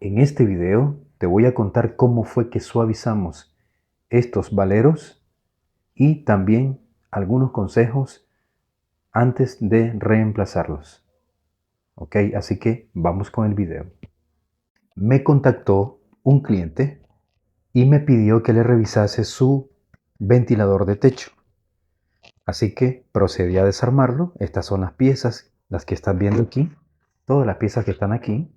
En este video te voy a contar cómo fue que suavizamos estos valeros y también algunos consejos antes de reemplazarlos. Ok, así que vamos con el video. Me contactó un cliente y me pidió que le revisase su ventilador de techo. Así que procedí a desarmarlo. Estas son las piezas, las que estás viendo aquí. Todas las piezas que están aquí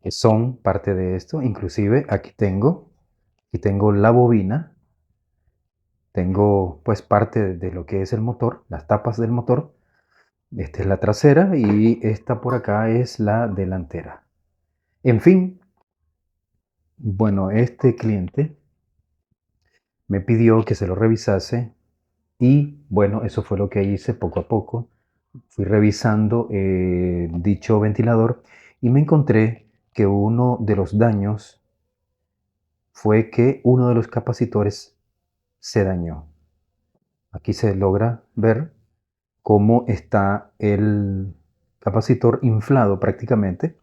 que son parte de esto. Inclusive aquí tengo la bobina, tengo pues parte de lo que es el motor, las tapas del motor. Esta es la trasera y esta por acá es la delantera. En fin, bueno, este cliente me pidió que se lo revisase y bueno, eso fue lo que hice poco a poco. Fui revisando dicho ventilador y me encontré que uno de los daños fue que uno de los capacitores se dañó. Aquí se logra ver cómo está el capacitor inflado prácticamente.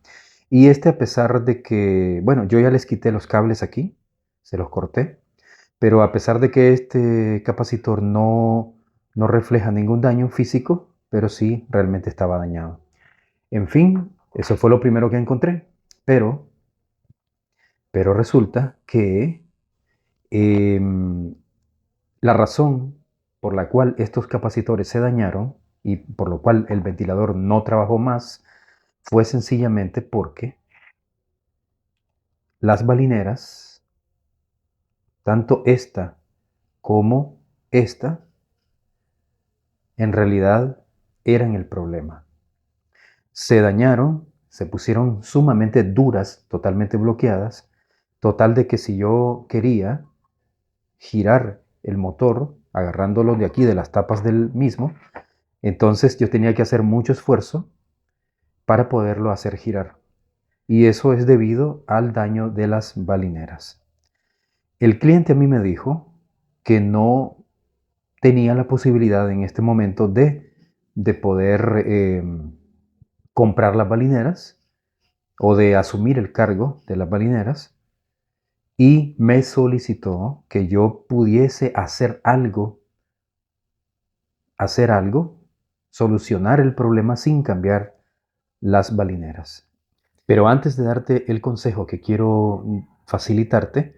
Y este, a pesar de que, bueno, yo ya les quité los cables aquí, se los corté, pero a pesar de que este capacitor no refleja ningún daño físico, pero sí realmente estaba dañado. En fin, eso fue lo primero que encontré, pero, pero resulta que la razón por la cual estos capacitores se dañaron y por lo cual el ventilador no trabajó más fue sencillamente porque las balineras, tanto esta como esta, en realidad eran el problema. Se dañaron, se pusieron sumamente duras, totalmente bloqueadas, total de que si yo quería girar el motor, agarrándolo de aquí, de las tapas del mismo, entonces yo tenía que hacer mucho esfuerzo para poderlo hacer girar. Y eso es debido al daño de las balineras. El cliente a mí me dijo que no tenía la posibilidad en este momento de poder comprar las balineras o de asumir el cargo de las balineras y me solicitó que yo pudiese hacer algo, solucionar el problema sin cambiar las balineras. Pero antes de darte el consejo que quiero facilitarte,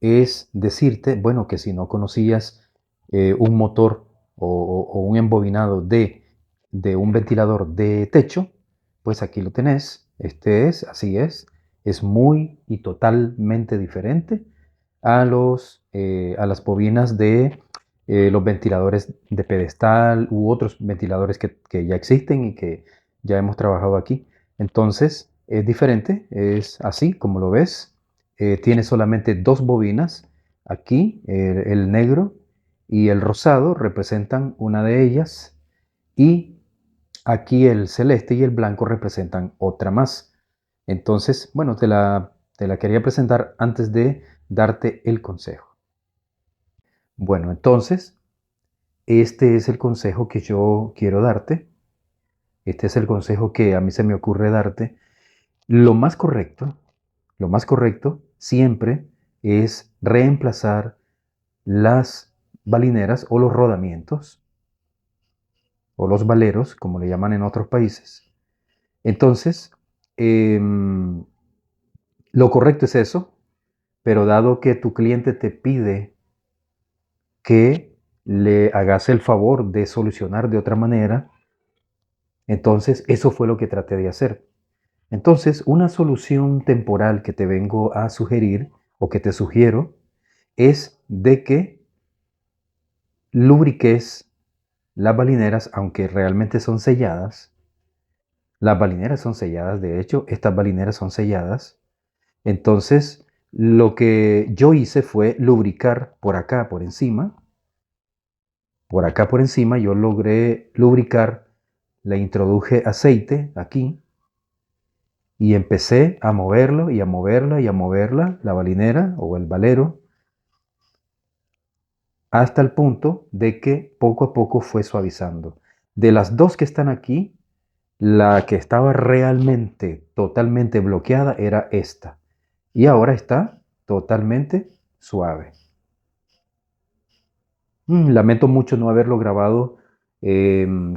es decirte, bueno, que si no conocías un motor o un embobinado de un ventilador de techo, pues aquí lo tenés. Este es, así es muy y totalmente diferente a las bobinas de los ventiladores de pedestal u otros ventiladores que ya existen y que ya hemos trabajado aquí. Entonces, es diferente, es así como lo ves. Tiene solamente dos bobinas. Aquí el negro y el rosado representan una de ellas y aquí el celeste y el blanco representan otra más. Entonces, bueno, te la quería presentar antes de darte el consejo. Bueno, entonces, este es el consejo que yo quiero darte. Este es el consejo que a mí se me ocurre darte. Lo más correcto, lo más correcto siempre es reemplazar las balineras o los rodamientos o los valeros, como le llaman en otros países. Entonces, lo correcto es eso, pero dado que tu cliente te pide que le hagas el favor de solucionar de otra manera, entonces eso fue lo que traté de hacer. Entonces, una solución temporal que te vengo a sugerir o que te sugiero es de que lubriques las balineras, aunque realmente son selladas. Las balineras son selladas, de hecho, estas balineras son selladas. Entonces, lo que yo hice fue lubricar por acá, por encima. Por acá, por encima, yo logré lubricar, le introduje aceite aquí y empecé a moverlo y a moverla y a moverla, la balinera o el valero, hasta el punto de que poco a poco fue suavizando. De las dos que están aquí, La que estaba realmente, totalmente bloqueada era esta. Y ahora está totalmente suave. Lamento mucho no haberlo grabado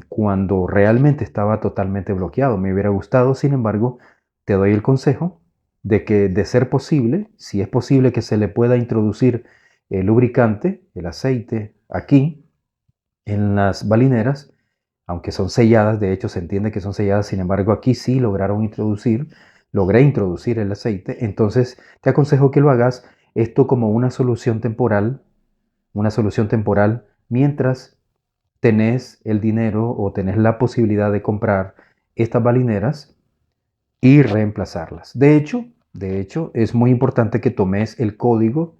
cuando realmente estaba totalmente bloqueado. Me hubiera gustado, sin embargo, te doy el consejo de que, de ser posible, si es posible que se le pueda introducir el lubricante, el aceite, aquí en las balineras, aunque son selladas, de hecho se entiende que son selladas, sin embargo aquí sí logré introducir el aceite, entonces te aconsejo que lo hagas esto como una solución temporal mientras tenés el dinero o tenés la posibilidad de comprar estas balineras y reemplazarlas. De hecho, es muy importante que tomes el código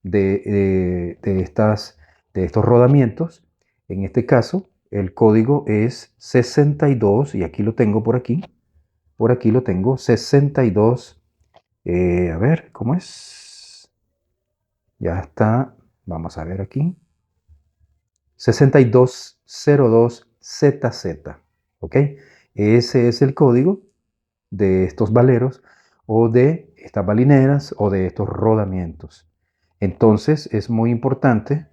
de estos rodamientos. En este caso, el código es 62, y aquí lo tengo por aquí lo tengo, 62, a ver, ¿cómo es? Ya está, vamos a ver aquí, 6202ZZ, ¿ok? Ese es el código de estos valeros o de estas balineras o de estos rodamientos. Entonces que es muy importante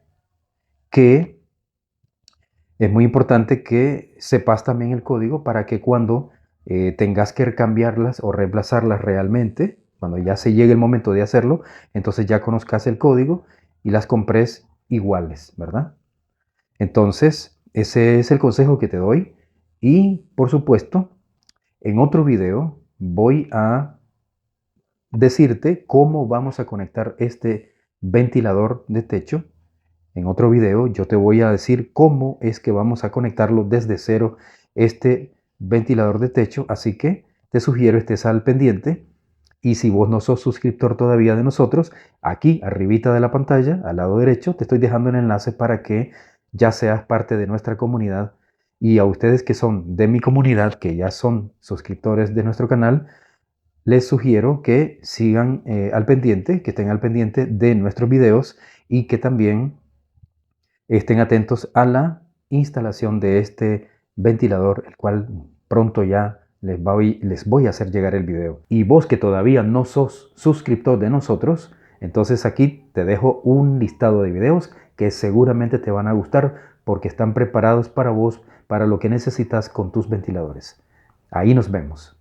que sepas también el código para que cuando tengas que cambiarlas o reemplazarlas realmente, cuando ya se llegue el momento de hacerlo, entonces ya conozcas el código y las compres iguales, ¿verdad? Entonces, ese es el consejo que te doy. Y por supuesto, en otro video voy a decirte cómo vamos a conectar este ventilador de techo. En otro video yo te voy a decir cómo es que vamos a conectarlo desde cero, este ventilador de techo. Así que te sugiero estés al pendiente. Y si vos no sos suscriptor todavía de nosotros, aquí arribita de la pantalla, al lado derecho, te estoy dejando el enlace para que ya seas parte de nuestra comunidad. Y a ustedes que son de mi comunidad, que ya son suscriptores de nuestro canal, les sugiero que sigan al pendiente, que estén al pendiente de nuestros videos y que también estén atentos a la instalación de este ventilador, el cual pronto ya les voy a hacer llegar el video. Y vos que todavía no sos suscriptor de nosotros, entonces aquí te dejo un listado de videos que seguramente te van a gustar porque están preparados para vos, para lo que necesitas con tus ventiladores. Ahí nos vemos.